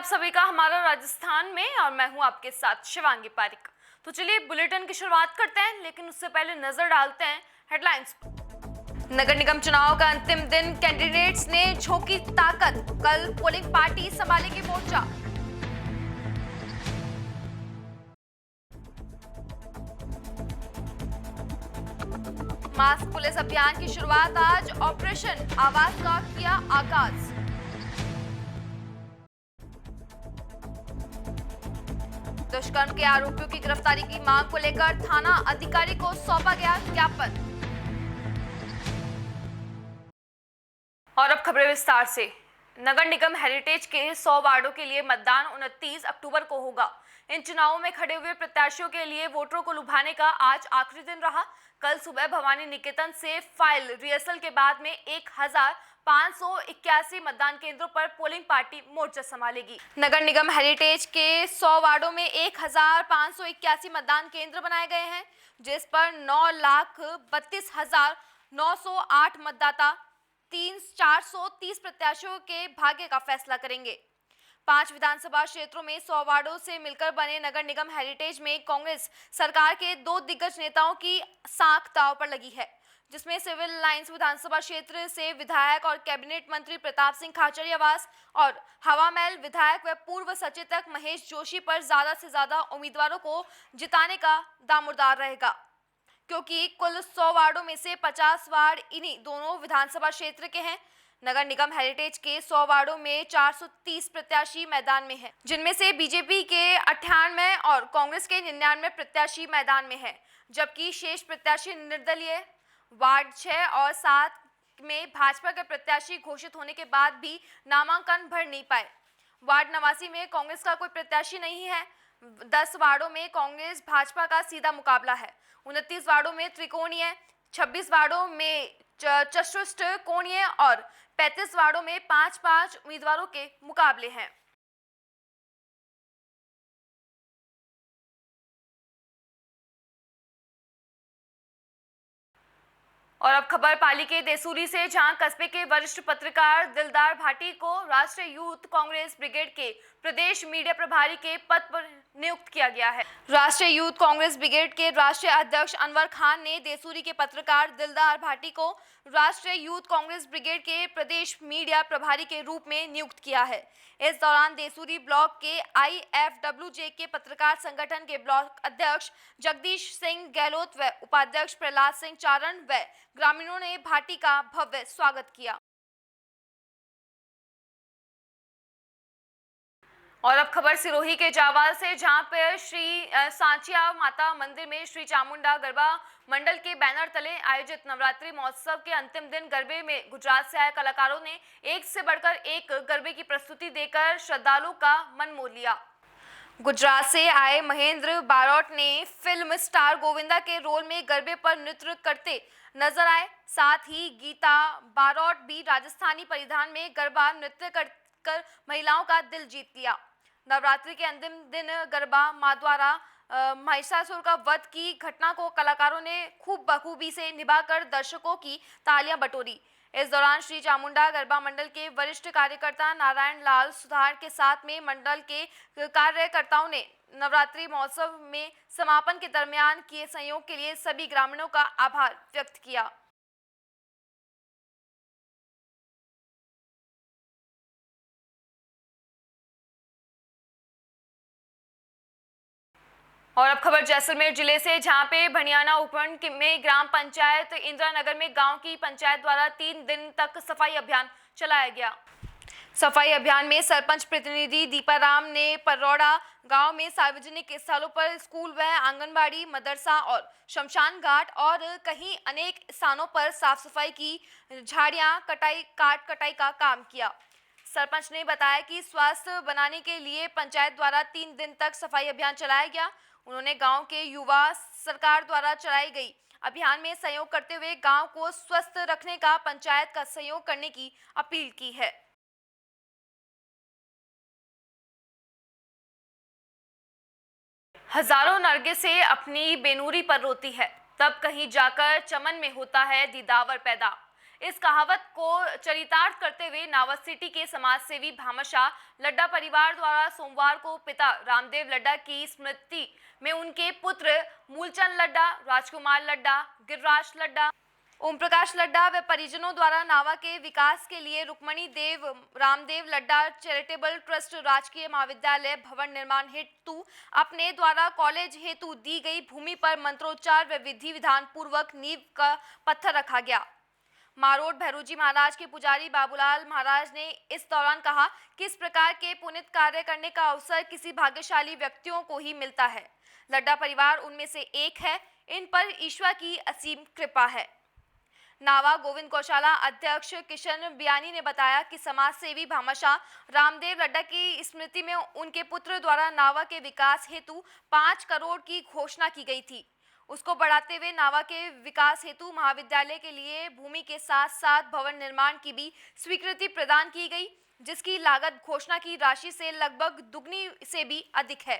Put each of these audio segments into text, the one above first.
सभी का हमारा राजस्थान में और मैं हूं आपके साथ शिवांगी पारिक। तो चलिए बुलेटिन की शुरुआत करते हैं, लेकिन उससे पहले नजर डालते हैं हेडलाइंस पर। नगर निगम चुनाव का अंतिम दिन, कैंडिडेट्स ने झोंकी ताकत, कल पोलिंग पार्टी संभालेगी मोर्चा। मास्क पुलिस अभियान की शुरुआत आज, ऑपरेशन आवाज का किया आगाज। दुष्कर्म के आरोपियों की गिरफ्तारी की मांग को लेकर थाना अधिकारी को सौंपा गया ज्ञापन। और अब खबरें विस्तार से। नगर निगम हेरिटेज के 100 वार्डों के लिए मतदान 29 अक्टूबर को होगा। इन चुनावों में खड़े हुए प्रत्याशियों के लिए वोटरों को लुभाने का आज आखिरी दिन रहा। कल सुबह भवानी निकेतन से फाइल रिहर्सल के बाद में 1581 मतदान केंद्रों पर पोलिंग पार्टी मोर्चा संभालेगी। नगर निगम हेरिटेज के 100 वार्डों में 1581 मतदान केंद्र बनाए गए हैं, जिस पर 9,32,908 मतदाता 430 प्रत्याशियों के भाग्य का फैसला करेंगे। 5 विधानसभा क्षेत्रों में 100 वार्डों से मिलकर बने नगर निगम हेरिटेज में कांग्रेस सरकार के 2 दिग्गज नेताओं की साख दांव पर लगी है, जिसमें सिविल लाइंस विधानसभा क्षेत्र से विधायक और कैबिनेट मंत्री प्रताप सिंह खाचरियावास और हवामहल विधायक व पूर्व सचेतक महेश जोशी पर ज्यादा से ज्यादा उम्मीदवारों को जिताने का दामोदार रहेगा, क्योंकि कुल 100 वार्डों में से 50 वार्ड इन्हीं दोनों विधानसभा क्षेत्र के हैं। नगर निगम हेरिटेज के 100 वार्डों में 430 प्रत्याशी मैदान में हैं, जिनमें से बीजेपी के 98 और कांग्रेस के 99 प्रत्याशी मैदान में हैं, जबकि शेष प्रत्याशी निर्दलीय। वार्ड 6 और 7 में भाजपा के प्रत्याशी घोषित होने के बाद भी नामांकन भर नहीं पाए। वार्ड 89 में कांग्रेस का कोई प्रत्याशी नहीं है। 10 वार्डों में कांग्रेस भाजपा का सीधा मुकाबला है। 29 वार्डों में त्रिकोणीय, 26 वार्डों में चतुष्ट कोणीय और 35 वार्डों में 5-5 उम्मीदवारों के मुकाबले हैं। और अब खबर पाली के देसूरी से, जहां कस्बे के वरिष्ठ पत्रकार दिलदार भाटी को राष्ट्रीय यूथ कांग्रेस ब्रिगेड के प्रदेश मीडिया प्रभारी के पद पर नियुक्त किया गया है। राष्ट्रीय यूथ कांग्रेस ब्रिगेड के राष्ट्रीय अध्यक्ष अनवर खान ने देसूरी के पत्रकार दिलदार भाटी को राष्ट्रीय यूथ कांग्रेस ब्रिगेड के प्रदेश मीडिया प्रभारी के रूप में नियुक्त किया है। इस दौरान देसूरी ब्लॉक के IFWJ के पत्रकार संगठन के ब्लॉक अध्यक्ष जगदीश सिंह गहलोत व उपाध्यक्ष प्रहलाद सिंह चारण व ग्रामीणों ने भाटी का भव्य स्वागत किया। और अब खबर सिरोही के जावाल से, जहां पर श्री सांचिया माता मंदिर में श्री चामुंडा गरबा मंडल के बैनर तले आयोजित नवरात्रि महोत्सव के अंतिम दिन गरबे में गुजरात से आए कलाकारों ने एक से बढ़कर एक गरबे की प्रस्तुति देकर श्रद्धालुओं का मन मोह लिया। गुजरात से आए महेंद्र बारोट ने फिल्म स्टार गोविंदा के रोल में गरबे पर नृत्य करते नजर आए। साथ ही गीता बारोट भी राजस्थानी परिधान में गरबा नृत्य कर महिलाओं का दिल जीत लिया। नवरात्रि के अंतिम दिन गरबा मां द्वारा महिषासुर का वध की घटना को कलाकारों ने खूब बखूबी से निभाकर दर्शकों की तालियां बटोरी। इस दौरान श्री चामुंडा गरबा मंडल के वरिष्ठ कार्यकर्ता नारायण लाल सुधार के साथ में मंडल के कार्यकर्ताओं ने नवरात्रि महोत्सव में समापन के दरमियान किए सहयोग के लिए सभी ग्रामीणों का आभार व्यक्त किया। और अब खबर जैसलमेर जिले से, जहां पे भनियाना उपखंड में ग्राम पंचायत इंदिरा नगर में गांव की पंचायत द्वारा 3 दिन तक सफाई अभियान चलाया गया। सफाई अभियान में सरपंच प्रतिनिधि दीपाराम ने परौड़ा गांव में सार्वजनिक स्थलों पर स्कूल व आंगनबाड़ी, मदरसा और शमशान घाट और कहीं अनेक स्थानों पर साफ सफाई की, झाड़ियां कटाई का काम किया। सरपंच ने बताया कि स्वास्थ्य बनाने के लिए पंचायत द्वारा 3 दिन तक सफाई अभियान चलाया गया। उन्होंने गांव के युवा सरकार द्वारा चलाई गई अभियान में सहयोग करते हुए गांव को स्वस्थ रखने का पंचायत का सहयोग करने की अपील की है। हजारों नरगिसें अपनी बेनूरी पर रोती है, तब कहीं जाकर चमन में होता है दीदावर पैदा। इस कहावत को चरितार्थ करते हुए नावा सिटी के समाज सेवी भामाशाह लड्डा परिवार द्वारा सोमवार को पिता रामदेव लड्डा की स्मृति में उनके पुत्र मूलचंद लड्डा, राजकुमार लड्डा, गिरिराज लड्डा, ओम प्रकाश लड्डा व परिजनों द्वारा नावा के विकास के लिए रुक्मणी देव रामदेव लड्डा चैरिटेबल ट्रस्ट राजकीय महाविद्यालय भवन निर्माण हेतु अपने द्वारा कॉलेज हेतु दी गई भूमि पर मंत्रोच्चार व विधि विधान पूर्वक नींव का पत्थर रखा गया। मारोड भैरोजी महाराज के पुजारी बाबूलाल महाराज ने इस दौरान कहा कि इस प्रकार के पुनित कार्य करने का अवसर किसी भाग्यशाली व्यक्तियों को ही मिलता है। लड्डा परिवार उनमें से एक है। इन पर ईश्वर की असीम कृपा है। नावा गोविंद गौशाला अध्यक्ष किशन बियानी ने बताया कि समाज सेवी भामाशाह रामदेव लड्डा की स्मृति में उनके पुत्र द्वारा नावा के विकास हेतु 5 करोड़ की घोषणा की गई थी। उसको बढ़ाते हुए नावा के विकास हेतु महाविद्यालय के लिए भूमि के साथ साथ भवन निर्माण की भी स्वीकृति प्रदान की गई, जिसकी लागत घोषणा की राशि से लगभग दुगनी से भी अधिक है।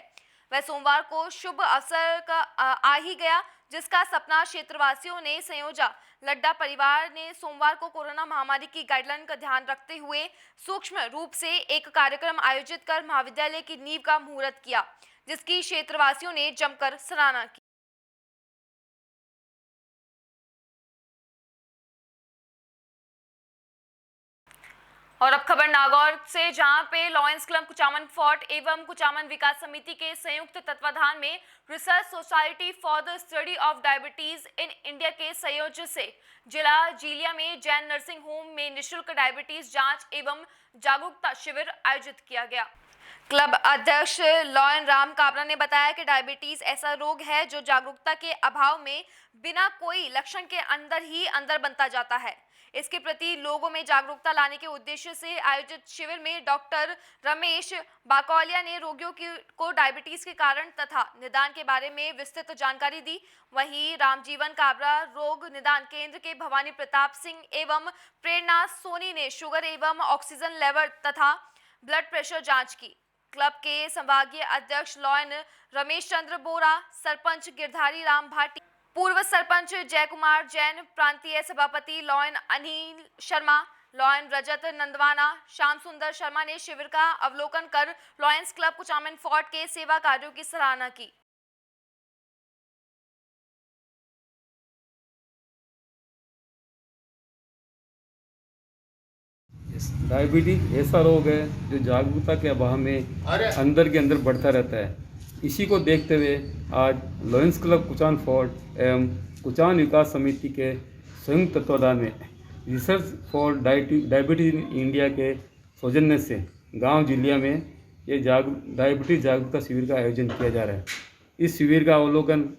वह सोमवार को शुभ अवसर का आ ही गया, जिसका सपना क्षेत्रवासियों ने संयोजा। लड्डा परिवार ने सोमवार को कोरोना महामारी की गाइडलाइन का ध्यान रखते हुए सूक्ष्म रूप से एक कार्यक्रम आयोजित कर महाविद्यालय की नींव का मुहूर्त किया, जिसकी क्षेत्रवासियों ने जमकर सराहना की। और अब खबर नागौर से, जहां पे लॉयंस क्लब कुचामन फोर्ट एवं कुचामन विकास समिति के संयुक्त तत्वाधान में research society for the study of diabetes in India के संयोजन से जिला जीलिया में जैन नर्सिंग होम में निःशुल्क डायबिटीज जांच एवं जागरूकता शिविर आयोजित किया गया। क्लब अध्यक्ष लॉयन राम काबरा ने बताया कि डायबिटीज ऐसा रोग है जो जागरूकता के अभाव में बिना कोई लक्षण के अंदर बनता जाता है। इसके प्रति लोगों में जागरूकता लाने के उद्देश्य से आयोजित शिविर में डॉक्टर रमेश बाकौलिया ने रोगियों को डायबिटीज के कारण तथा निदान के बारे में विस्तृत जानकारी दी। वहीं रामजीवन काबरा रोग निदान केंद्र के भवानी प्रताप सिंह एवं प्रेरणा सोनी ने शुगर एवं ऑक्सीजन लेवल तथा ब्लड प्रेशर जांच की। क्लब के संभागीय अध्यक्ष लॉयन रमेश चंद्र बोरा, सरपंच गिरधारी राम भाटी, पूर्व सरपंच जय कुमार जैन, प्रांतीय सभापति लॉयन अनिल शर्मा, लॉयन रजत नंदवाना, श्याम सुंदर शर्मा ने शिविर का अवलोकन कर लॉयंस क्लब कुचामन फोर्ट के सेवा कार्यों की सराहना की। डायबिटीज ऐसा रोग है जो जागरूकता के अभाव में अंदर के अंदर बढ़ता रहता है। इसी को देखते हुए आज लॉयंस क्लब कुचामन फोर्ट एवं कुचामन विकास समिति के संयुक्त तत्वाधान में research for diabetes in India के सौजन्य से गांव जिलिया में ये डायबिटीज जागरूकता शिविर का आयोजन किया जा रहा है। इस शिविर का अवलोकन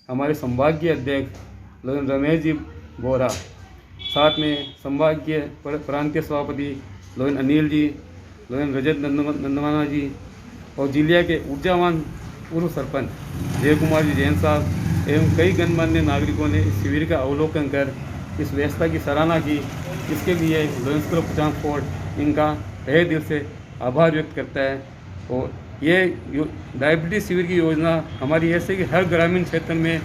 हमारे संभागीय अध्यक्ष लॉयन रमेश जी बोरा, साथ में संभागीय प्रांतीय सभापति लॉयन अनिल जी, लॉयन रजत नंदवाना जी और जिलिया के ऊर्जावान पूर्व सरपंच जय कुमार जी जैन साहब एवं कई गणमान्य नागरिकों ने इस शिविर का अवलोकन कर इस व्यवस्था की सराहना की। इसके लिए लॉयंस क्लब कुचामन फोर्ट इनका तहे दिल से आभार व्यक्त करता है। और ये डायबिटीज शिविर की योजना हमारी ऐसे कि हर ग्रामीण क्षेत्र में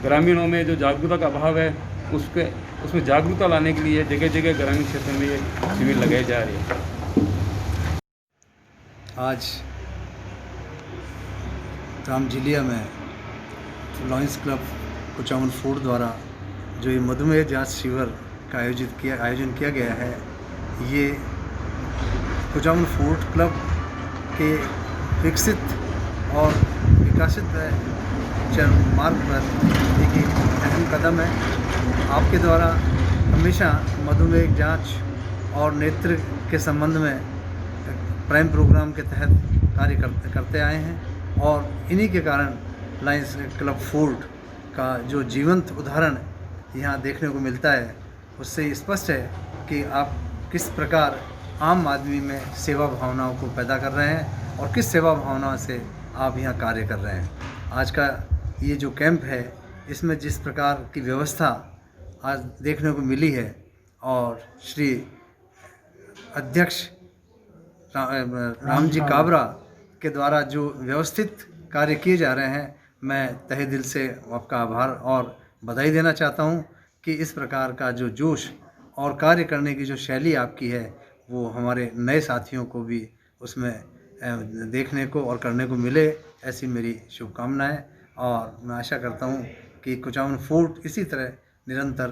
ग्रामीणों में जो जागरूकता का अभाव है उसमें जागरूकता लाने के लिए जगह जगह ग्रामीण क्षेत्र में ये शिविर लगाए जा रहे हैं। आज रामजिलिया में लॉयंस क्लब कुचामन फोर्ट द्वारा जो ये मधुमेह जांच शिविर का आयोजन किया गया है, ये कुचामन फोर्ट क्लब के विकसित और विकसित मार्ग पर एक अहम कदम है। आपके द्वारा हमेशा मधुमेह जांच और नेत्र के संबंध में प्राइम प्रोग्राम के तहत कार्य करते आए हैं और इन्हीं के कारण लॉयंस क्लब फोर्ट का जो जीवंत उदाहरण यहाँ देखने को मिलता है, उससे स्पष्ट है कि आप किस प्रकार आम आदमी में सेवा भावनाओं को पैदा कर रहे हैं और किस सेवा भावनाओं से आप यहाँ कार्य कर रहे हैं। आज का ये जो कैंप है, इसमें जिस प्रकार की व्यवस्था आज देखने को मिली है और श्री अध्यक्ष रामजी काबरा के द्वारा जो व्यवस्थित कार्य किए जा रहे हैं, मैं तहे दिल से आपका आभार और बधाई देना चाहता हूं कि इस प्रकार का जो जोश और कार्य करने की जो शैली आपकी है वो हमारे नए साथियों को भी उसमें देखने को और करने को मिले, ऐसी मेरी शुभकामनाएं। और मैं आशा करता हूं कि कुचामन फोर्ट इसी तरह निरंतर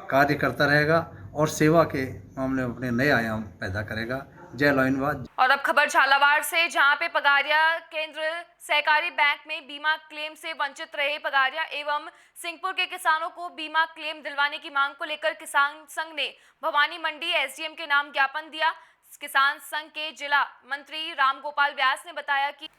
कार्य करता रहेगा और सेवा के मामले में अपने नए आयाम पैदा करेगा। जय लॉइनवाद। और अब खबर झालावाड़ से, जहां पे पगारिया केंद्र सहकारी बैंक में बीमा क्लेम से वंचित रहे पगारिया एवं सिंहपुर के किसानों को बीमा क्लेम दिलवाने की मांग को लेकर किसान संघ ने भवानी मंडी एसडीएम के नाम ज्ञापन दिया। किसान संघ के जिला मंत्री रामगोपाल व्यास ने बताया कि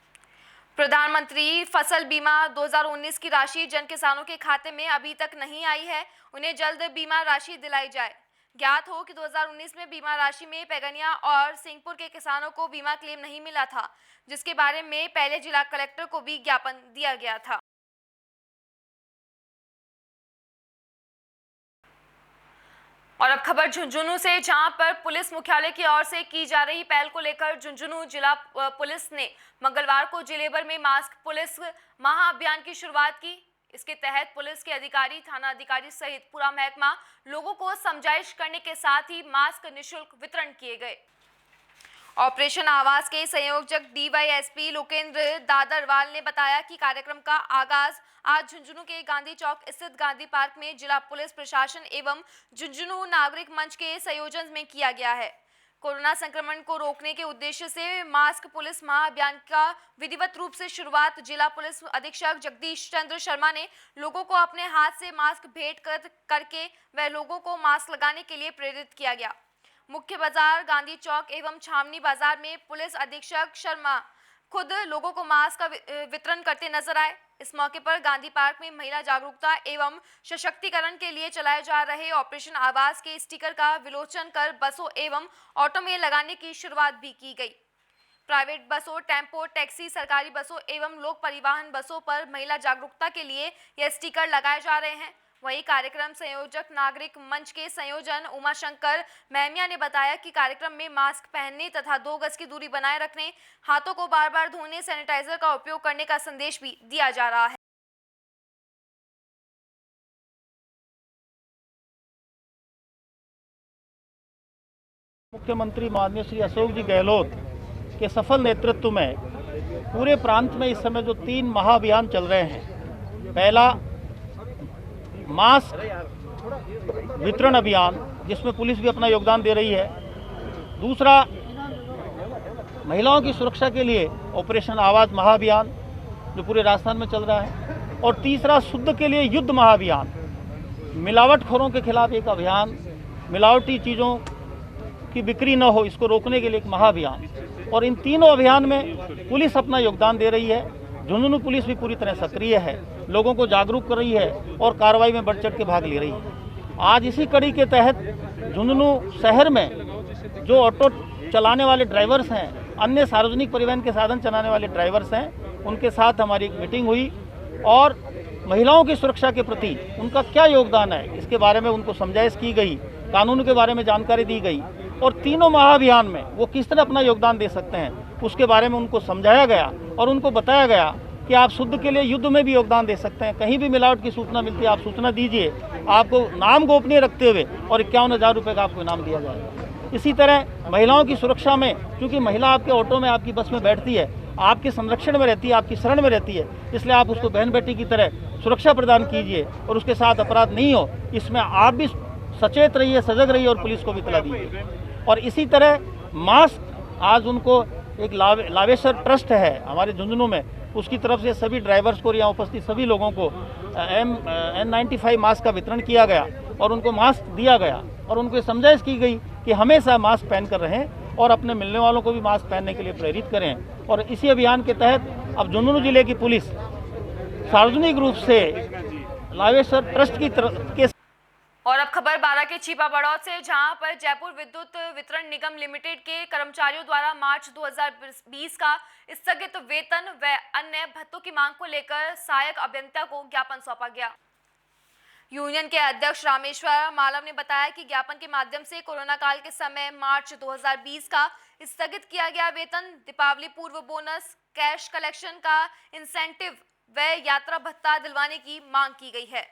प्रधानमंत्री फसल बीमा 2019 की राशि जन किसानों के खाते में अभी तक नहीं आई है, उन्हें जल्द बीमा राशि दिलाई जाए। ज्ञात हो कि 2019 में बीमा राशि में पैगनिया और सिंहपुर के किसानों को बीमा क्लेम नहीं मिला था, जिसके बारे में पहले जिला कलेक्टर को भी ज्ञापन दिया गया था। और अब खबर झुंझुनू से, जहां पर पुलिस मुख्यालय की ओर से की जा रही पहल को लेकर झुंझुनू जिला पुलिस ने मंगलवार को जिले भर में मास्क पुलिस महाअभियान की शुरुआत की। इसके तहत पुलिस के अधिकारी, थाना अधिकारी सहित पूरा महकमा लोगों को समझाइश करने के साथ ही मास्क निःशुल्क वितरण किए गए। ऑपरेशन आवाज के संयोजक डीवाईएसपी लोकेंद्र दादरवाल ने बताया कि कार्यक्रम का आगाज आज झुंझुनू के गांधी चौक स्थित गांधी पार्क में जिला पुलिस प्रशासन एवं झुंझुनू नागरिक मंच के संयोजन में किया गया है। कोरोना संक्रमण को रोकने के उद्देश्य से मास्क पुलिस महाअभियान का विधिवत रूप से शुरुआत जिला पुलिस अधीक्षक जगदीश चंद्र शर्मा ने लोगों को अपने हाथ से मास्क भेंट करके व लोगों को मास्क लगाने के लिए प्रेरित किया गया। मुख्य बाजार गांधी चौक एवं छावनी बाजार में पुलिस अधीक्षक शर्मा खुद लोगों को मास्क का वितरण करते नजर आए। इस मौके पर गांधी पार्क में महिला जागरूकता एवं सशक्तिकरण के लिए चलाए जा रहे ऑपरेशन आवाज के स्टिकर का विलोचन कर बसों एवं ऑटो में लगाने की शुरुआत भी की गई। प्राइवेट बसों, टेम्पो, टैक्सी, सरकारी बसों एवं लोक परिवहन बसों पर महिला जागरूकता के लिए यह स्टिकर लगाए जा रहे हैं। वहीं कार्यक्रम संयोजक नागरिक मंच के संयोजन उमाशंकर महमिया ने बताया कि कार्यक्रम में मास्क पहनने तथा 2 गज की दूरी बनाए रखने, हाथों को बार-बार धोने, सैनिटाइजर का उपयोग करने का संदेश भी दिया जा रहा है। मुख्यमंत्री माननीय श्री अशोक जी गहलोत के सफल नेतृत्व में पूरे प्रांत में इस समय जो 3 महाअभियान चल रहे हैं। पहला मास्क वितरण अभियान, जिसमें पुलिस भी अपना योगदान दे रही है। दूसरा महिलाओं की सुरक्षा के लिए ऑपरेशन आवाज महाअभियान जो पूरे राजस्थान में चल रहा है। और तीसरा शुद्ध के लिए युद्ध महाअभियान, मिलावटखोरों के खिलाफ एक अभियान, मिलावटी चीज़ों की बिक्री न हो इसको रोकने के लिए एक महाअभियान। और इन तीनों अभियान में पुलिस अपना योगदान दे रही है। झुंझुनू पुलिस भी पूरी तरह सक्रिय है, लोगों को जागरूक कर रही है और कार्रवाई में बढ़ चढ़ के भाग ले रही है। आज इसी कड़ी के तहत झुंझुनू शहर में जो ऑटो चलाने वाले ड्राइवर्स हैं, अन्य सार्वजनिक परिवहन के साधन चलाने वाले ड्राइवर्स हैं, उनके साथ हमारी एक मीटिंग हुई और महिलाओं की सुरक्षा के प्रति उनका क्या योगदान है इसके बारे में उनको समझाइश की गई, कानून के बारे में जानकारी दी गई और तीनों महाअभियान में वो किस तरह अपना योगदान दे सकते हैं उसके बारे में उनको समझाया गया और उनको बताया गया कि आप शुद्ध के लिए युद्ध में भी योगदान दे सकते हैं। कहीं भी मिलावट की सूचना मिलती है आप सूचना दीजिए, आपको नाम गोपनीय रखते हुए और 51,000 रुपये का आपको इनाम दिया जाएगा। इसी तरह महिलाओं की सुरक्षा में, क्योंकि महिला आपके ऑटो में, आपकी बस में बैठती है, आपके संरक्षण में रहती है, आपकी शरण में रहती है, इसलिए आप उसको बहन बेटी की तरह सुरक्षा प्रदान कीजिए और उसके साथ अपराध नहीं हो, इसमें आप भी सचेत रहिए, सजग रहिए और पुलिस को भी इतला दीजिए। और इसी तरह मास्क आज उनको एक लावेश्वर ट्रस्ट है हमारे झुंझुनू में, उसकी तरफ से सभी ड्राइवर्स को, यहाँ उपस्थित सभी लोगों को N95 मास्क का वितरण किया गया और उनको मास्क दिया गया और उनको समझाइश की गई कि हमेशा मास्क पहन कर रहें और अपने मिलने वालों को भी मास्क पहनने के लिए प्रेरित करें। और इसी अभियान के तहत अब झुंझुनू जिले की पुलिस सार्वजनिक रूप से लावेश्वर ट्रस्ट की तरफ के। और अब खबर 12 के छिपा बड़ौद से, जहां पर जयपुर विद्युत वितरण निगम लिमिटेड के कर्मचारियों द्वारा मार्च 2020 का स्थगित वेतन व अन्य भत्तों की मांग को लेकर सहायक अभियंता को ज्ञापन सौंपा गया। यूनियन के अध्यक्ष रामेश्वर मालव ने बताया कि ज्ञापन के माध्यम से कोरोना काल के समय मार्च 2020 का स्थगित किया गया वेतन, दीपावली पूर्व बोनस, कैश कलेक्शन का इंसेंटिव व यात्रा भत्ता दिलवाने की मांग की गई है।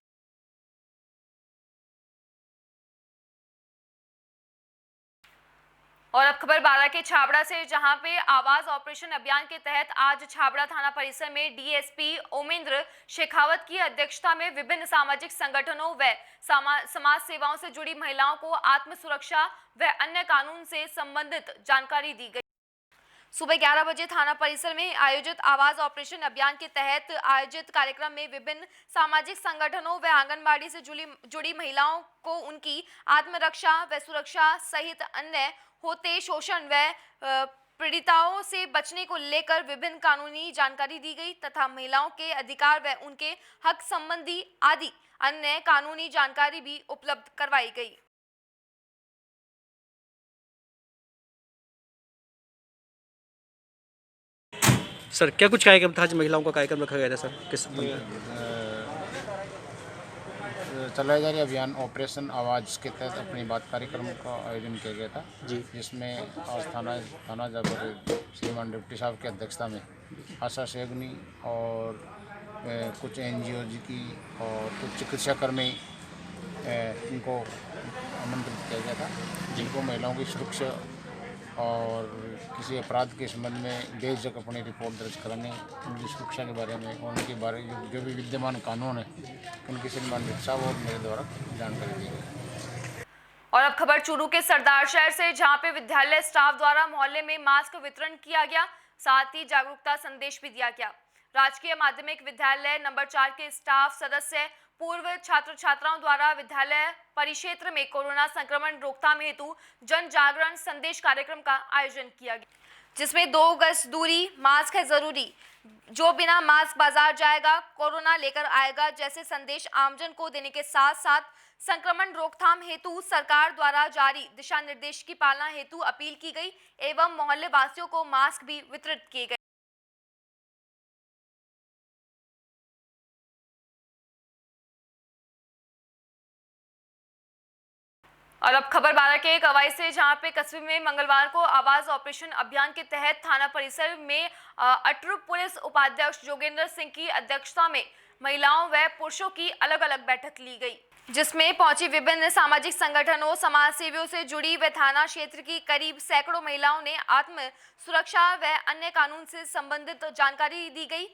और अब खबर बारा के छाबड़ा से, जहां पे आवाज ऑपरेशन अभियान के तहत आज छाबड़ा थाना परिसर में डीएसपी ओमेंद्र शेखावत की अध्यक्षता में विभिन्न सामाजिक संगठनों व समाज सेवाओं से जुड़ी महिलाओं को आत्म सुरक्षा व अन्य कानून से संबंधित जानकारी दी गई। सुबह 11 बजे थाना परिसर में आयोजित आवाज ऑपरेशन अभियान के तहत आयोजित कार्यक्रम में विभिन्न सामाजिक संगठनों व आंगनबाड़ी से जुड़ी महिलाओं को उनकी आत्मरक्षा व सुरक्षा सहित अन्य होते शोषण व पीड़िताओं से बचने को लेकर विभिन्न कानूनी जानकारी दी गई तथा महिलाओं के अधिकार व उनके हक संबंधी आदि अन्य कानूनी जानकारी भी उपलब्ध करवाई गई। सर क्या कुछ कार्यक्रम था, आज महिलाओं का कार्यक्रम रखा गया था सर, किस संबंध में? चलाए जा रहे अभियान ऑपरेशन आवाज़ के तहत अपनी बात कार्यक्रम का आयोजन किया गया था जी, जिसमें आज थाना जाकर श्रीमान डिप्टी साहब की अध्यक्षता में आशा सेवनी और कुछ एनजीओ जी की और कुछ चिकित्सा कर्मी इनको आमंत्रित किया गया था, जिनको महिलाओं की सुरक्षा और किसी अपराध के संबंध में बेझिझक अपनी रिपोर्ट दर्ज कराने, उनकी सुरक्षा के बारे में और उनके बारे में जो भी विद्यमान कानून है उनकी श्रीमान डिप्टी साहब और मेरे द्वारा जानकारी दी गई। और अब खबर चूरू के सरदार शहर से, जहां पे विद्यालय स्टाफ द्वारा मोहल्ले में मास्क वितरण किया गया, साथ ही जागरूकता संदेश भी दिया गया। राजकीय माध्यमिक विद्यालय नंबर 4 के स्टाफ सदस्य पूर्व छात्र छात्राओं द्वारा विद्यालय परिक्षेत्र में कोरोना संक्रमण रोकथाम हेतु जन जागरण संदेश कार्यक्रम का आयोजन किया गया, जिसमें 2 गज दूरी, मास्क है जरूरी, जो बिना मास्क बाजार जाएगा कोरोना लेकर आएगा जैसे संदेश आमजन को देने के साथ साथ संक्रमण रोकथाम हेतु सरकार द्वारा जारी दिशा निर्देश की पालना हेतु अपील की गई एवं मोहल्ले वासियों को मास्क भी वितरित किए गए। और अब खबर बारा के कवाई से, जहां पे कस्बे में मंगलवार को आवाज ऑपरेशन अभियान के तहत थाना परिसर में अटरू पुलिस उपाध्यक्ष जोगेंद्र सिंह की अध्यक्षता में महिलाओं व पुरुषों की अलग अलग बैठक ली गई, जिसमें पहुंची विभिन्न सामाजिक संगठनों, समाज सेवियों से जुड़ी व थाना क्षेत्र की करीब सैकड़ों महिलाओं ने आत्म सुरक्षा व अन्य कानून से संबंधित जानकारी दी गई।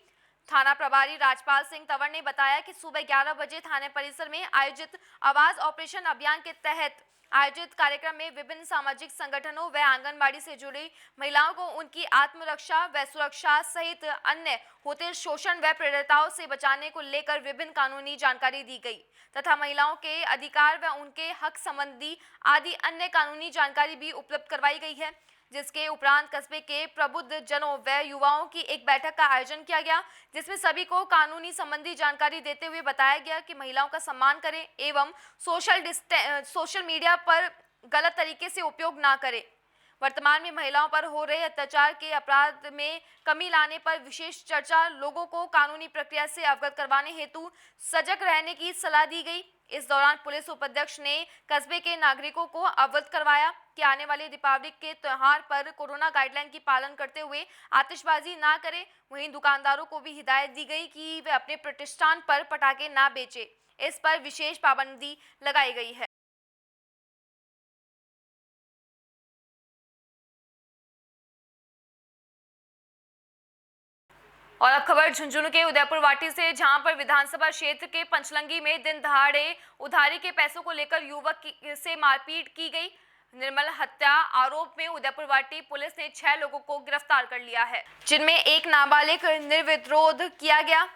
थाना प्रभारी राजपाल सिंह तंवर ने बताया कि सुबह 11 बजे थाने परिसर में आयोजित आवाज ऑपरेशन अभियान के तहत आयोजित कार्यक्रम में विभिन्न सामाजिक संगठनों व आंगनबाड़ी से जुड़ी महिलाओं को उनकी आत्मरक्षा व सुरक्षा सहित अन्य होते शोषण व पीड़िताओं से बचाने को लेकर विभिन्न कानूनी जानकारी दी गई तथा महिलाओं के अधिकार व उनके हक संबंधी आदि अन्य कानूनी जानकारी भी उपलब्ध करवाई गई है, जिसके उपरांत कस्बे के प्रबुद्ध जनों व युवाओं की एक बैठक का आयोजन किया गया, जिसमें सभी को कानूनी संबंधी जानकारी देते हुए बताया गया कि महिलाओं का सम्मान करें एवं सोशल मीडिया पर गलत तरीके से उपयोग ना करें। वर्तमान में महिलाओं पर हो रहे अत्याचार के अपराध में कमी लाने पर विशेष चर्चा, लोगों को कानूनी प्रक्रिया से अवगत करवाने हेतु सजग रहने की सलाह दी गई। इस दौरान पुलिस उपाध्यक्ष ने कस्बे के नागरिकों को अवगत करवाया कि आने वाले दीपावली के त्योहार पर कोरोना गाइडलाइन की पालन करते हुए आतिशबाजी ना करें। वहीं दुकानदारों को भी हिदायत दी गई कि वे अपने प्रतिष्ठान पर पटाखे ना बेचें। इस पर विशेष पाबंदी लगाई गई है। और अब खबर झुंझुनू के उदयपुर वाटी से, जहां पर विधानसभा क्षेत्र के पंचलंगी में दिन दहाड़े उधारी के पैसों को लेकर युवक से मारपीट की गई। निर्मल हत्या आरोप में उदयपुर वाटी पुलिस ने 6 लोगों को गिरफ्तार कर लिया है, जिनमें एक नाबालिग निर्विरोध किया गया।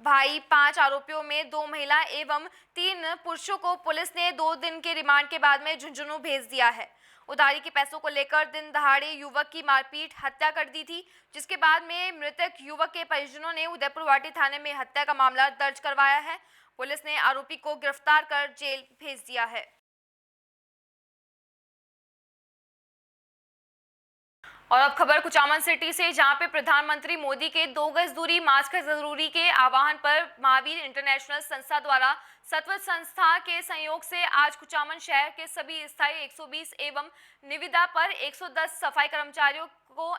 भाई 5 आरोपियों में 2 महिला एवं 3 पुरुषों को पुलिस ने 2 दिन के रिमांड के बाद में झुंझुनू भेज दिया है। उधारी के पैसों को लेकर दिन दहाड़े युवक की मारपीट हत्या कर दी थी, जिसके बाद में मृतक युवक के परिजनों ने उदयपुर वाटी थाने में हत्या का मामला दर्ज करवाया है। पुलिस ने आरोपी को गिरफ्तार कर जेल भेज दिया है। और अब खबर कुचामन सिटी से, जहां पे प्रधानमंत्री मोदी के 2 गज दूरी, मास्क है जरूरी के आह्वान पर महावीर इंटरनेशनल संस्था द्वारा सत्वत संस्था के सहयोग से आज कुचामन शहर के सभी स्थायी 120 एवं निविदा पर 110 सफाई कर्मचारियों को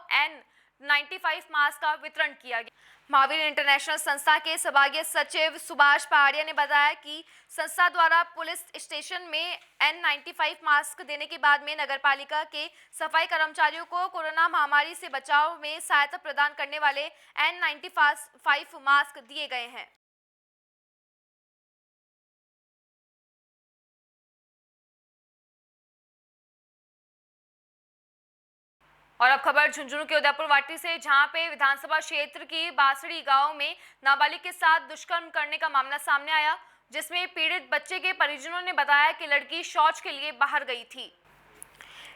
95 मास्क का वितरण किया गया। महावीर इंटरनेशनल संस्था के सभागीय सचिव सुभाष पहाड़िया ने बताया कि संस्था द्वारा पुलिस स्टेशन में N95 मास्क देने के बाद में नगरपालिका के सफाई कर्मचारियों को कोरोना महामारी से बचाव में सहायता प्रदान करने वाले N95 मास्क दिए गए हैं। और अब खबर झुंझुनू के उदयपुर वाटी से, जहां पे विधानसभा क्षेत्र की बासड़ी गांव में नाबालिग के साथ दुष्कर्म करने का मामला सामने आया, जिसमें पीड़ित बच्चे के परिजनों ने बताया कि लड़की शौच के लिए बाहर गई थी।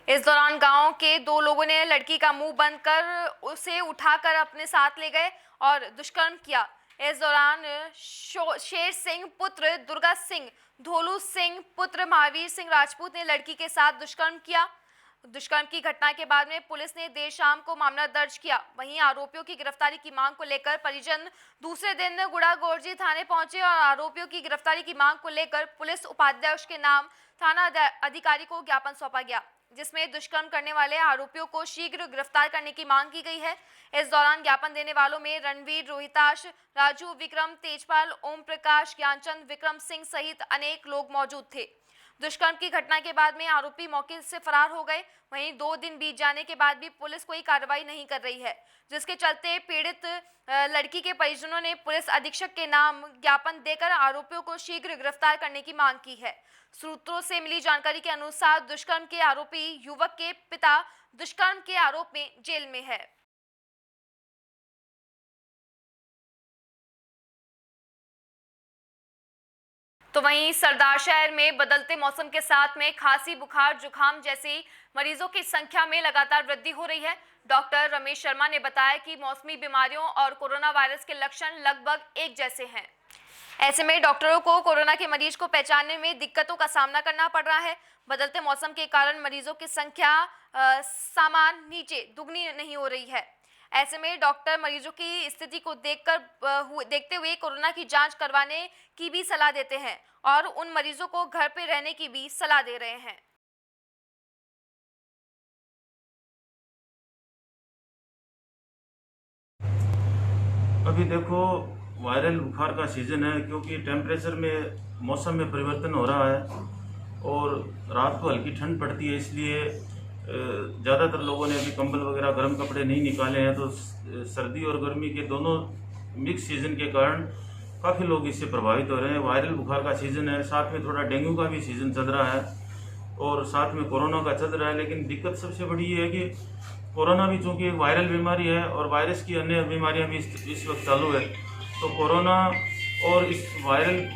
इस दौरान गांव के 2 लोगों ने लड़की का मुंह बंद कर उसे उठाकर अपने साथ ले गए और दुष्कर्म किया। इस दौरान शेर सिंह पुत्र दुर्गा सिंह, धोलू सिंह पुत्र महावीर सिंह राजपूत ने लड़की के साथ दुष्कर्म किया। दुष्कर्म की घटना के बाद में पुलिस ने देर शाम को मामला दर्ज किया। वहीं आरोपियों की गिरफ्तारी की मांग को लेकर परिजन दूसरे दिन गुड़ागोरजी थाने पहुंचे और आरोपियों की गिरफ्तारी की मांग को लेकर पुलिस उपाध्यक्ष के नाम थाना अधिकारी को ज्ञापन सौंपा गया, जिसमें दुष्कर्म करने वाले आरोपियों को शीघ्र गिरफ्तार करने की मांग की गई है। इस दौरान ज्ञापन देने वालों में रणवीर, रोहिताश, राजू, विक्रम, तेजपाल, ओम प्रकाश, ज्ञानचंद, विक्रम सिंह सहित अनेक लोग मौजूद थे। दुष्कर्म की घटना के बाद में आरोपी मौके से फरार हो गए। वहीं 2 दिन बीत जाने के बाद भी पुलिस कोई कार्रवाई नहीं कर रही है, जिसके चलते पीड़ित लड़की के परिजनों ने पुलिस अधीक्षक के नाम ज्ञापन देकर आरोपियों को शीघ्र गिरफ्तार करने की मांग की है। सूत्रों से मिली जानकारी के अनुसार दुष्कर्म के आरोपी युवक के पिता दुष्कर्म के आरोप में जेल में है। तो वहीं सरदार शहर में बदलते मौसम के साथ में खांसी, बुखार, जुकाम जैसी मरीजों की संख्या में लगातार वृद्धि हो रही है। डॉक्टर रमेश शर्मा ने बताया कि मौसमी बीमारियों और कोरोना वायरस के लक्षण लगभग एक जैसे हैं। ऐसे में डॉक्टरों को कोरोना के मरीज को पहचानने में दिक्कतों का सामना करना पड़ रहा है। बदलते मौसम के कारण मरीजों की संख्या सामान्य नीचे दुगनी नहीं हो रही है। ऐसे में डॉक्टर मरीजों की स्थिति को देखते हुए कोरोना की जांच करवाने की भी सलाह देते हैं और उन मरीजों को घर पे रहने की भी सलाह दे रहे हैं। अभी देखो वायरल बुखार का सीजन है, क्योंकि टेम्परेचर में मौसम में परिवर्तन हो रहा है और रात को हल्की ठंड पड़ती है, इसलिए ज़्यादातर लोगों ने अभी कंबल वगैरह गर्म कपड़े नहीं निकाले हैं। तो सर्दी और गर्मी के दोनों मिक्स सीजन के कारण काफ़ी लोग इससे प्रभावित हो रहे हैं। वायरल बुखार का सीज़न है, साथ में थोड़ा डेंगू का भी सीज़न चल रहा है और साथ में कोरोना का चल रहा है। लेकिन दिक्कत सबसे बड़ी ये है कि कोरोना भी चूँकि एक वायरल बीमारी है और वायरस की अन्य बीमारियाँ भी इस वक्त चालू है, तो कोरोना और इस वायरल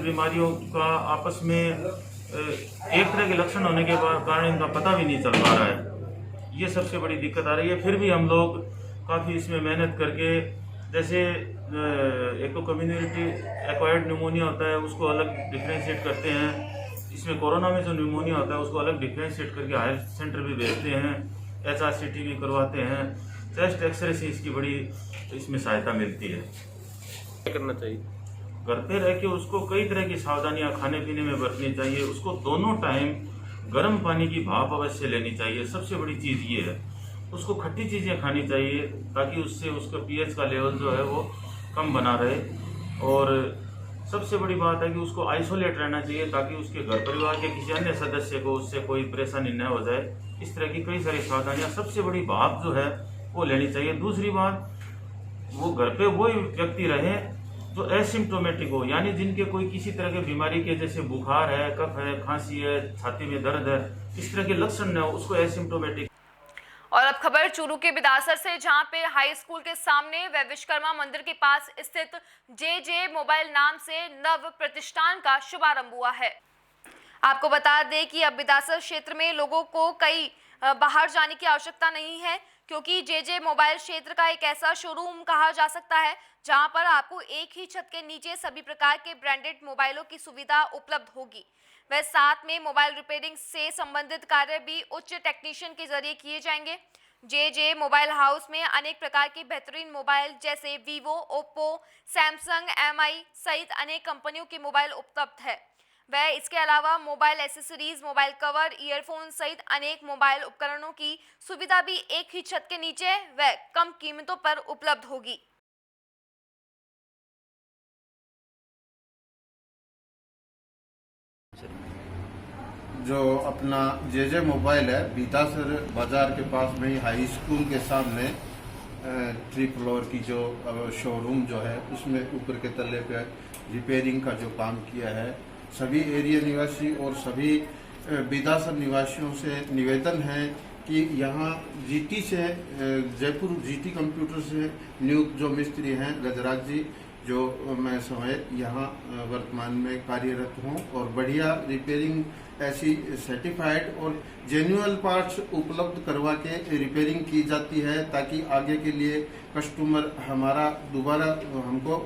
बीमारियों का आपस में एक तरह के लक्षण होने के कारण इनका पता भी नहीं चल पा रहा है। ये सबसे बड़ी दिक्कत आ रही है। फिर भी हम लोग काफ़ी इसमें मेहनत करके, जैसे एक तो कम्युनिटी एक्वायर्ड न्यूमोनिया होता है उसको अलग डिफ्रेंशिएट करते हैं, इसमें कोरोना में जो न्यूमोनिया होता है उसको अलग डिफ्रेंशिएट करके हायर सेंटर भी भेजते हैं, HRCT भी करवाते हैं, चेस्ट एक्सरे से इसकी बड़ी इसमें सहायता मिलती है। क्या करना चाहिए? घर पे रह के उसको कई तरह की सावधानियां खाने पीने में बरतनी चाहिए। उसको दोनों टाइम गर्म पानी की भाप अवश्य लेनी चाहिए। सबसे बड़ी चीज़ ये है, उसको खट्टी चीज़ें खानी चाहिए ताकि उससे उसका pH का लेवल जो है वो कम बना रहे। और सबसे बड़ी बात है कि उसको आइसोलेट रहना चाहिए ताकि उसके घर परिवार के किसी अन्य सदस्य को उससे कोई परेशानी न हो जाए। इस तरह की कई सारी सावधानियाँ, सबसे बड़ी भाप जो है वो लेनी चाहिए। दूसरी बात, वो घर पे वही व्यक्ति रहे जो एसिम्प्टोमेटिक हो, यानी जिनके कोई किसी तरह के बीमारी के, जैसे बुखार है, कफ है, खांसी है, छाती में दर्द है, इस तरह के लक्षण न हो, उसको एसिम्प्टोमेटिक। और अब खबर चूरू के बिदासर से, जहां पे हाई स्कूल के सामने व विश्वकर्मा मंदिर के पास स्थित JJ मोबाइल नाम से नव प्रतिष्ठान का शुभारंभ हुआ है। आपको बता दें कि अब बिदासर क्षेत्र में लोगों को कई बाहर जाने की आवश्यकता नहीं है, क्योंकि JJ मोबाइल क्षेत्र का एक ऐसा शोरूम कहा जा सकता है जहां पर आपको एक ही छत के नीचे सभी प्रकार के ब्रांडेड मोबाइलों की सुविधा उपलब्ध होगी। वह साथ में मोबाइल रिपेयरिंग से संबंधित कार्य भी उच्च टेक्नीशियन के जरिए किए जाएंगे। JJ मोबाइल हाउस में अनेक प्रकार के बेहतरीन मोबाइल जैसे वीवो, ओप्पो, सैमसंग, MI सहित अनेक कंपनियों के मोबाइल उपलब्ध है। वह इसके अलावा mobile accessories, mobile cover, earphone सहित अनेक मोबाइल उपकरणों की सुविधा भी एक ही छत के नीचे व कम कीमतों पर उपलब्ध होगी। जो अपना जे मोबाइल है, बीतासर बाजार के पास में ही हाई स्कूल के सामने 3 फ्लोर की जो शोरूम जो है, उसमें ऊपर के तल्ले पे रिपेयरिंग का जो काम किया है। सभी एरिया निवासी और सभी बीतासर निवासियों से निवेदन है कि यहाँ जीटी से जयपुर जीटी कंप्यूटर से नियुक्त जो मिस्त्री हैं गजराज जी, जो मैं समय यहाँ वर्तमान में कार्यरत हूँ, और बढ़िया रिपेयरिंग ऐसी सर्टिफाइड और जेन्युइन पार्ट्स उपलब्ध करवा के रिपेयरिंग की जाती है, ताकि आगे के लिए कस्टमर हमारा दोबारा हमको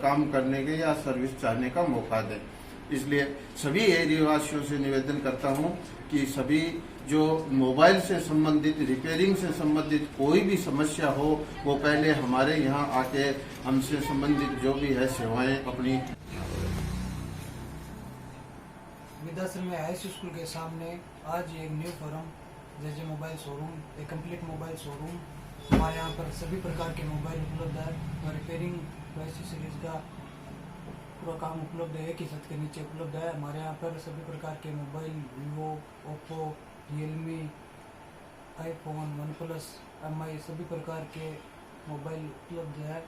काम करने के या सर्विस चाहने का मौका दें। इसलिए सभी एरियावासियों से निवेदन करता हूं कि सभी जो मोबाइल से संबंधित, रिपेयरिंग से संबंधित कोई भी समस्या हो, वो पहले हमारे यहाँ आके हमसे संबंधित जो भी है सेवाएं अपनी। बीतासर में हाई स्कूल के सामने आज एक न्यू फोरम जे मोबाइल शोरूम, एक कंप्लीट मोबाइल शोरूम। हमारे यहाँ पर सभी प्रकार के मोबाइल उपलब्ध है और रिपेयरिंग सीरीज का पूरा काम उपलब्ध है, एक ही छत के नीचे उपलब्ध है। हमारे यहाँ पर सभी प्रकार के mobile Vivo, Oppo, Realme, iPhone, OnePlus, MI सभी प्रकार के मोबाइल उपलब्ध है।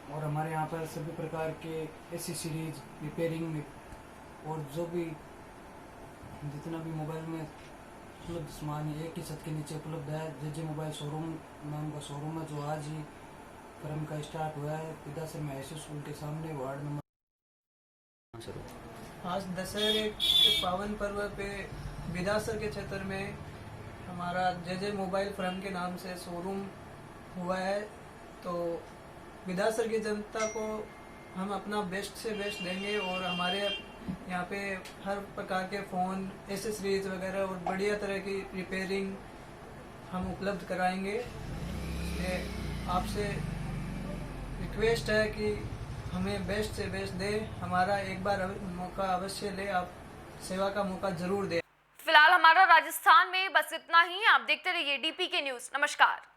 और हमारे यहाँ पर सभी प्रकार के एसी सीरीज, रिपेयरिंग और जो भी जितना भी मोबाइल में उपलब्ध सामान एक ही छत के नीचे उपलब्ध है। जे मोबाइल शोरूम नाम का शोरूम है, जो आज ही क्रम का स्टार्ट हुआ है बीतासर में हाई स्कूल के सामने, वार्ड नंबर। आज दशहरे के पावन पर्व पे बीतासर के क्षेत्र में हमारा जे मोबाइल फर्म के नाम से शोरूम हुआ है। तो बीतासर की जनता को हम अपना बेस्ट से बेस्ट देंगे और हमारे यहाँ पे हर प्रकार के फ़ोन, एसेसरीज वगैरह और बढ़िया तरह की रिपेयरिंग हम उपलब्ध कराएंगे। इसलिए आपसे रिक्वेस्ट है कि हमें बेस्ट से बेस्ट दे, हमारा एक बार मौका अवश्य ले, आप सेवा का मौका जरूर दें। फिलहाल हमारा राजस्थान में बस इतना ही। आप देखते रहिए DP के न्यूज़। नमस्कार।